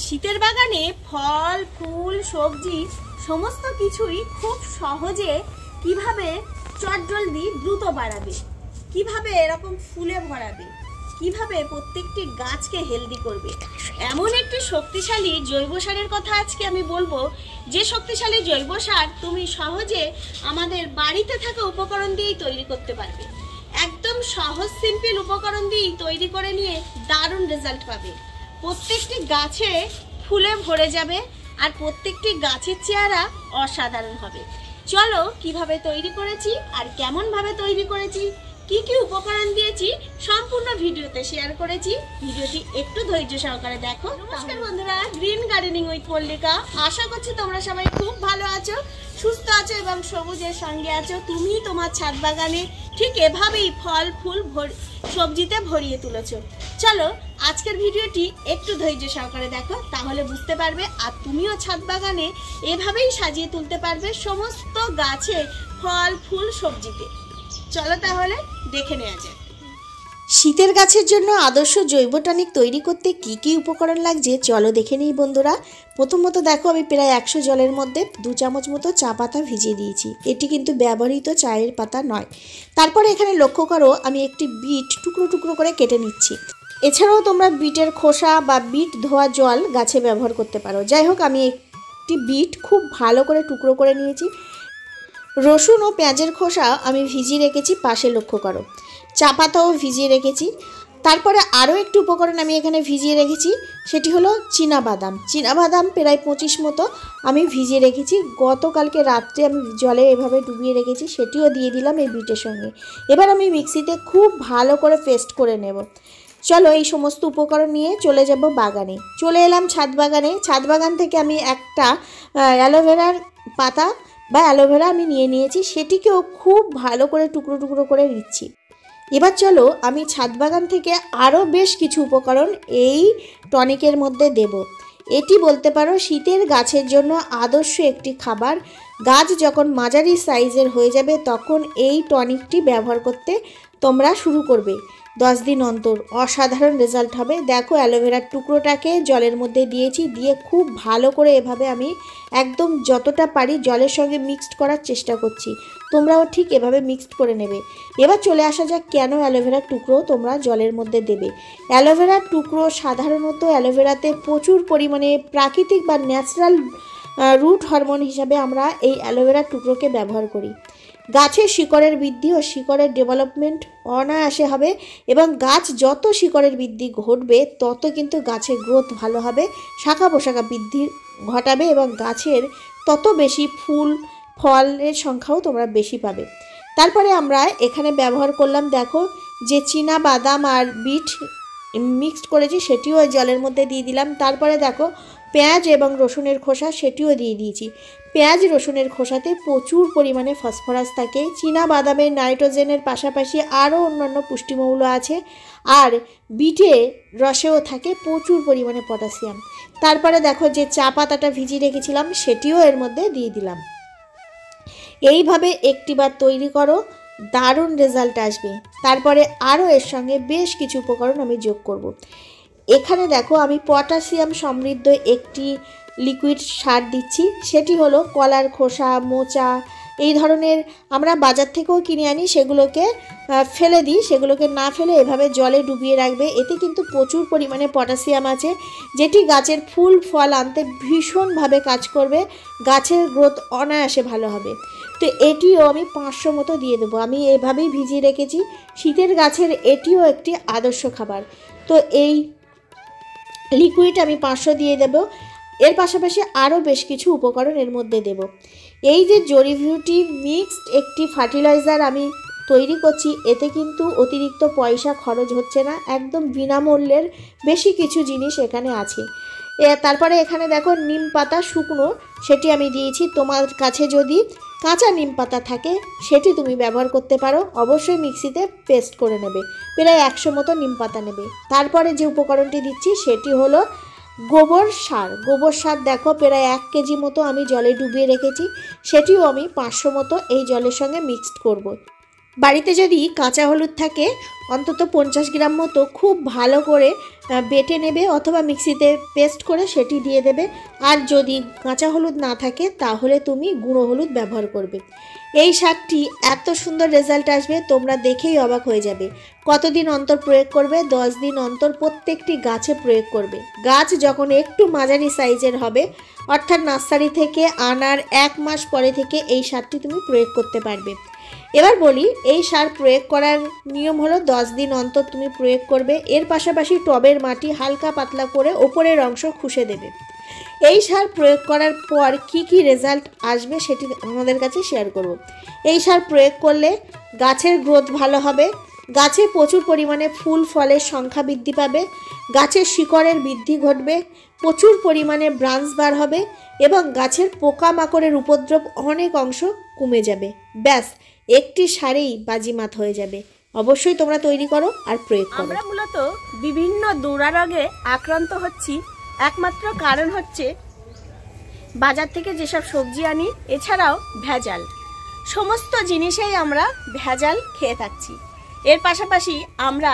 শীতের বাগানে ফল ফুল সবজি সমস্ত কিছুই খুব সহজে কিভাবে চটজলদি দ্রুত বাড়াবে, কিভাবে এরকম ফুলে ভরাবে, কিভাবে প্রত্যেকটি গাছকে হেলদি করবে, এমন একটি শক্তিশালী জৈব সারের কথা আজকে আমি বলবো। যে শক্তিশালী জৈব সার তুমি সহজে আমাদের বাড়িতে থাকা উপকরণ দিয়েই তৈরি করতে পারবে। একদম সহজ সিম্পল উপকরণ দিয়েই তৈরি করে নিয়ে দারুণ রেজাল্ট পাবে। প্রত্যেকটি গাছে ফুলে ভরে যাবে আর প্রত্যেকটি গাছের চেহারা অসাধারণ হবে। চলো কিভাবে তৈরি করেছি আর কেমন ভাবে তৈরি করেছি, কি কি উপকরণ দিয়েছি সম্পূর্ণ ভিডিওতে শেয়ার করেছি। ভিডিওটি একটু ধৈর্য সহকারে দেখো। নমস্কার বন্ধুরা, গ্রিন গার্ডেনিং উইথ মল্লিকা। আশা করছি তোমরা সবাই খুব ভালো আছো, সুস্থ আছো এবং সবুজের সঙ্গে আছো। তুমি তোমার ছাদ বাগানে ঠিক এভাবেই ফল ফুল সবজিতে ভরিয়ে তুলেছো। চলো আজকের ভিডিওটি একটু ধৈর্য সহকারে দেখো, তাহলে বুঝতে পারবে আর তুমিও ছাদ বাগানে এভাবেই সাজিয়ে তুলতে পারবে সমস্ত গাছে ফল ফুল সবজিতে। চলো তাহলে দেখে নেওয়া যাক। শীতের গাছের জন্য আদর্শ জৈব টনিক তৈরি করতে কি কি উপকরণ লাগছে চলো দেখে নিই বন্ধুরা। প্রথমত দেখো, আমি প্রায় 100 জলের মধ্যে 2 চামচ মতো চা পাতা ভিজিয়ে দিয়েছি। এটি কিন্তু ব্যবহৃত চায়ের পাতা নয়। তারপরে এখানে লক্ষ্য করো, আমি একটি বিট টুকরো টুকরো করে কেটে নিচ্ছি। এছাড়াও তোমরা বিটের খোসা বা বিট ধোয়া জল গাছে ব্যবহার করতে পারো। যাই হোক, আমি একটি বিট খুব ভালো করে টুকরো করে নিয়েছি। রসুন ও পেঁয়াজের খোসা আমি ভিজিয়ে রেখেছি, পাশে লক্ষ্য করো। চা পাতাও ভিজিয়ে রেখেছি। তারপরে আরও একটি উপকরণ আমি এখানে ভিজিয়ে রেখেছি, সেটি হলো চীনাবাদাম। চীনাবাদাম প্রায় 25 মতো আমি ভিজিয়ে রেখেছি। গতকালকে রাত্রে আমি জলে এভাবে ডুবিয়ে রেখেছি, সেটিও দিয়ে দিলাম এই বিটের সঙ্গে। এবার আমি মিক্সিতে খুব ভালো করে পেস্ট করে নেব। চলো এই সমস্ত উপকরণ নিয়ে চলে যাব বাগানে। চলে এলাম ছাদ বাগানে। ছাদ বাগান থেকে আমি একটা অ্যালোভেরার পাতা বা অ্যালোভেরা আমি নিয়েছি, সেটিকেও খুব ভালো করে টুকরো টুকরো করে নিচ্ছি। এবার চলো আমি ছাদ বাগান থেকে আরও বেশ কিছু উপকরণ এই টনিকের মধ্যে দেব। এটি বলতে পারো শীতের গাছের জন্য আদর্শ একটি খাবার। গাছ যখন মাঝারি সাইজের হয়ে যাবে তখন এই টনিকটি ব্যবহার করতে তোমরা শুরু করবে। 10 দিন অন্তর অসাধারণ রেজাল্ট হবে। দেখো অ্যালোভেরার টুকরোটাকে জলের মধ্যে দিয়েছি, দিয়ে খুব ভালো করে এভাবে আমি একদম যতটা পারি জলের সঙ্গে মিক্সড করার চেষ্টা করছি। তোমরাও ঠিক এভাবে মিক্সড করে নেবে। এবার চলে আসা যাক কেন অ্যালোভেরার টুকরো তোমরা জলের মধ্যে দেবে। অ্যালোভেরার টুকরো সাধারণত অ্যালোভেরাতে প্রচুর পরিমাণে প্রাকৃতিক বা ন্যাচারাল রুট হরমোন হিসাবে আমরা এই অ্যালোভেরার টুকরোকে ব্যবহার করি। গাছের শিকড়ের বৃদ্ধি ও শিকড়ের ডেভেলপমেন্ট অনায়াসে হবে এবং গাছ যত শিকড়ের বৃদ্ধি ঘটবে তত কিন্তু গাছের গ্রোথ ভালো হবে, শাখা পোশাখা বৃদ্ধি ঘটাবে এবং গাছের তত বেশি ফুল ফলের সংখ্যাও তোমরা বেশি পাবে। তারপরে আমরা এখানে ব্যবহার করলাম, দেখো যে চীনা বাদাম আর বিট মিক্সড করেছি সেটিও জলের মধ্যে দিয়ে দিলাম। তারপরে দেখো পেঁয়াজ এবং রসুনের খোসা সেটিও দিয়ে দিয়েছি। পেঁয়াজ রসুনের খোসাতে প্রচুর পরিমাণে ফসফরাস থাকে। চীনা বাদামের নাইট্রোজেনের পাশাপাশি আরও অন্যান্য পুষ্টিমৌল আছে, আর বিটে রসেও থাকে প্রচুর পরিমাণে পটাশিয়াম। তারপরে দেখো যে চা পাতাটা ভিজিয়ে রেখেছিলাম সেটিও এর মধ্যে দিয়ে দিলাম। এইভাবে একটিবার তৈরি করো, দারুণ রেজাল্ট আসবে। তারপরে আরও এর সঙ্গে বেশ কিছু উপকরণ আমি যোগ করব। এখানে দেখো আমি পটাশিয়াম সমৃদ্ধ একটি লিকুইড সার দিচ্ছি, সেটি হলো কলার খোসা, মোচা এই ধরনের আমরা বাজার থেকেও কিনে আনি, সেগুলোকে ফেলে দিই। সেগুলোকে না ফেলে এভাবে জলে ডুবিয়ে রাখবে। এতে কিন্তু প্রচুর পরিমাণে পটাশিয়াম আছে, যেটি গাছের ফুল ফল আনতে ভীষণভাবে কাজ করবে। গাছের গ্রোথ অনায়াসে ভালো হবে। তো এটিও আমি 500 মতো দিয়ে দেবো। আমি এভাবেই ভিজিয়ে রেখেছি। শীতের গাছের এটিও একটি আদর্শ খাবার। তো এই লিকুইড আমি 500 দিয়ে দেব। এর পাশাপাশি আরও বেশ কিছু উপকরণ এর মধ্যে দেব। এই যে জড়িবুটি মিক্সড একটি ফার্টিলাইজার আমি তৈরি করছি, এতে কিন্তু অতিরিক্ত পয়সা খরচ হচ্ছে না, একদম বিনামূল্যের বেশি কিছু জিনিস এখানে আছে। তারপরে এখানে দেখো নিম পাতা শুকনো, সেটি আমি দিয়েছি। তোমার কাছে যদি কাঁচা নিম পাতা থাকে সেটি তুমি ব্যবহার করতে পারো। অবশ্যই মিক্সিতে পেস্ট করে নেবে। প্রায় 100 মতো নিম পাতা নেবে। তারপরে যে উপকরণটি দিচ্ছি সেটি হলো গোবর সার। গোবর সার দেখো প্রায় 1 কেজি মতো আমি জলে ডুবিয়ে রেখেছি, সেটিও আমি 500 মতো এই জলের সঙ্গে মিক্সড করব। বাড়িতে যদি কাঁচা হলুদ থাকে অন্তত 50 গ্রাম মতো খুব ভালো করে বেটে নেবে অথবা মিক্সিতে পেস্ট করে সেটি দিয়ে দেবে। আর যদি কাঁচা হলুদ না থাকে তাহলে তুমি গুঁড়ো হলুদ ব্যবহার করবে। এই সারটি এত সুন্দর রেজাল্ট আসবে, তোমরা দেখেই অবাক হয়ে যাবে। কতদিন অন্তর প্রয়োগ করবে? 10 দিন অন্তর প্রত্যেকটি গাছে প্রয়োগ করবে। গাছ যখন একটু মাঝারি সাইজের হবে, অর্থাৎ নার্সারি থেকে আনার 1 মাস পরে থেকে এই সারটি তুমি প্রয়োগ করতে পারবে। এবার বলি, এই সার প্রয়োগ করার নিয়ম হলো 10 দিন অন্তর তুমি প্রয়োগ করবে। এর পাশাপাশি টবের মাটি হালকা পাতলা করে ওপরের অংশ খুশে দেবে। এই সার প্রয়োগ করার পর কি রেজাল্ট আসবে সেটি আমাদের কাছে শেয়ার করব। এই সার প্রয়োগ করলে গাছের গ্রোথ ভালো হবে, গাছে প্রচুর পরিমাণে ফুল ফলের সংখ্যা বৃদ্ধি পাবে, গাছের শিকড়ের বৃদ্ধি ঘটবে, প্রচুর পরিমাণে ব্রাঞ্চ বার হবে এবং গাছের পোকামাকড়ের উপদ্রব অনেক অংশ কমে যাবে। ব্যাস, একটি সারেই বাজিমাত হয়ে যাবে। অবশ্যই তোমরা তৈরি করো আর প্রয়োগ করো। আমরা মূলত বিভিন্ন দুরারোগে আক্রান্ত হচ্ছি, একমাত্র কারণ হচ্ছে বাজার থেকে যেসব সবজি আনি, এছাড়াও ভেজাল। সমস্ত জিনিসেই আমরা ভেজাল খেয়ে থাকছি। এর পাশাপাশি আমরা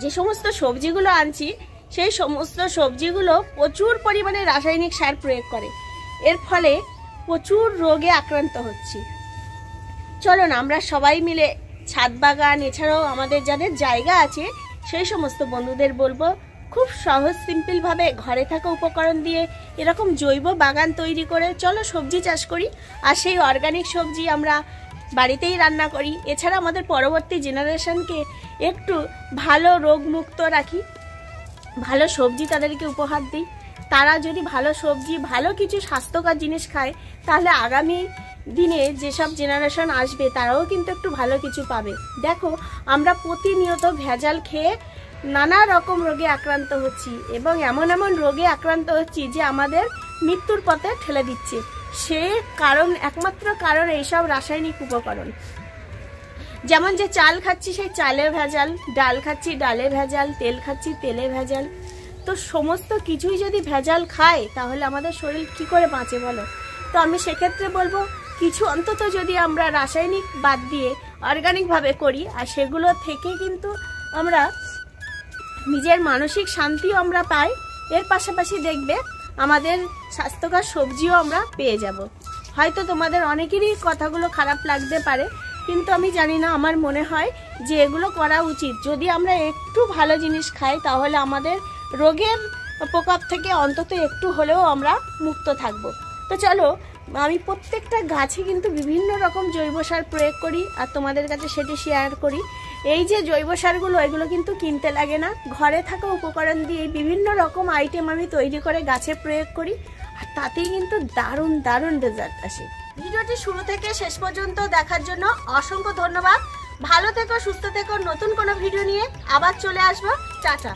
যে সমস্ত সবজিগুলো আনছি সেই সমস্ত সবজিগুলো প্রচুর পরিমাণে রাসায়নিক সার প্রয়োগ করে। এর ফলে প্রচুর রোগে আক্রান্ত হচ্ছি। চলো না আমরা সবাই মিলে ছাদ বাগান, এছাড়াও আমাদের যাদের জায়গা আছে সেই সমস্ত বন্ধুদের বলবো, খুব সহজ সিম্পলভাবে ঘরে থাকা উপকরণ দিয়ে এরকম জৈব বাগান তৈরি করে চলো সবজি চাষ করি। আর সেই অর্গানিক সবজি আমরা বাড়িতেই রান্না করি। এছাড়া আমাদের পরবর্তী জেনারেশনকে একটু ভালো রোগমুক্ত রাখি, ভালো সবজি তাদেরকে উপহার দিই। তারা যদি ভালো সবজি, ভালো কিছু স্বাস্থ্যকর জিনিস খায়, তাহলে আগামী দিনে যেসব জেনারেশন আসবে তারাও কিন্তু একটু ভালো কিছু পাবে। দেখো, আমরা প্রতিনিয়ত ভেজাল খেয়ে নানা রকম রোগে আক্রান্ত হচ্ছি এবং এমন রোগে আক্রান্ত হচ্ছি যে আমাদের মৃত্যুর পথে ঠেলে দিচ্ছে। সে কারণ, একমাত্র কারণ এইসব রাসায়নিক উপকরণ। যেমন যে চাল খাচ্ছি সেই চালে ভেজাল, ডাল খাচ্ছি ডালে ভেজাল, তেল খাচ্ছি তেলে ভেজাল। তো সমস্ত কিছুই যদি ভেজাল খায় তাহলে আমাদের শরীর কি করে বাঁচে বলো? তো আমি সেক্ষেত্রে বলবো, কিছু অন্তত যদি আমরা রাসায়নিক বাদ দিয়ে অর্গানিকভাবে করি, আর সেগুলো থেকে কিন্তু আমরা নিজের মানসিক শান্তিও আমরা পাই। এর পাশাপাশি দেখবে আমাদের স্বাস্থ্যকর সবজিও আমরা পেয়ে যাব। হয়তো তোমাদের অনেকেরই কথাগুলো খারাপ লাগতে পারে, কিন্তু আমি জানি না, আমার মনে হয় যে এগুলো করা উচিত। যদি আমরা একটু ভালো জিনিস খাই তাহলে আমাদের রোগের প্রকোপ থেকে অন্তত একটু হলেও আমরা মুক্ত থাকব। তো চলো, আমি প্রত্যেকটা গাছে কিন্তু বিভিন্ন রকম জৈব সার প্রয়োগ করি আর তোমাদের কাছে সেটি শেয়ার করি। এই যে জৈব সারগুলো, এগুলো কিন্তু কিনতে লাগে না, ঘরে থাকা উপকরণ দিয়ে বিভিন্ন রকম আইটেম আমি তৈরি করে গাছে প্রয়োগ করি, আর তাতেই কিন্তু দারুণ দারুণ রেজাল্ট আসে। ভিডিওটি শুরু থেকে শেষ পর্যন্ত দেখার জন্য অসংখ্য ধন্যবাদ। ভালো থেকো, সুস্থ থেকো। নতুন কোনো ভিডিও নিয়ে আবার চলে আসবো। টাটা।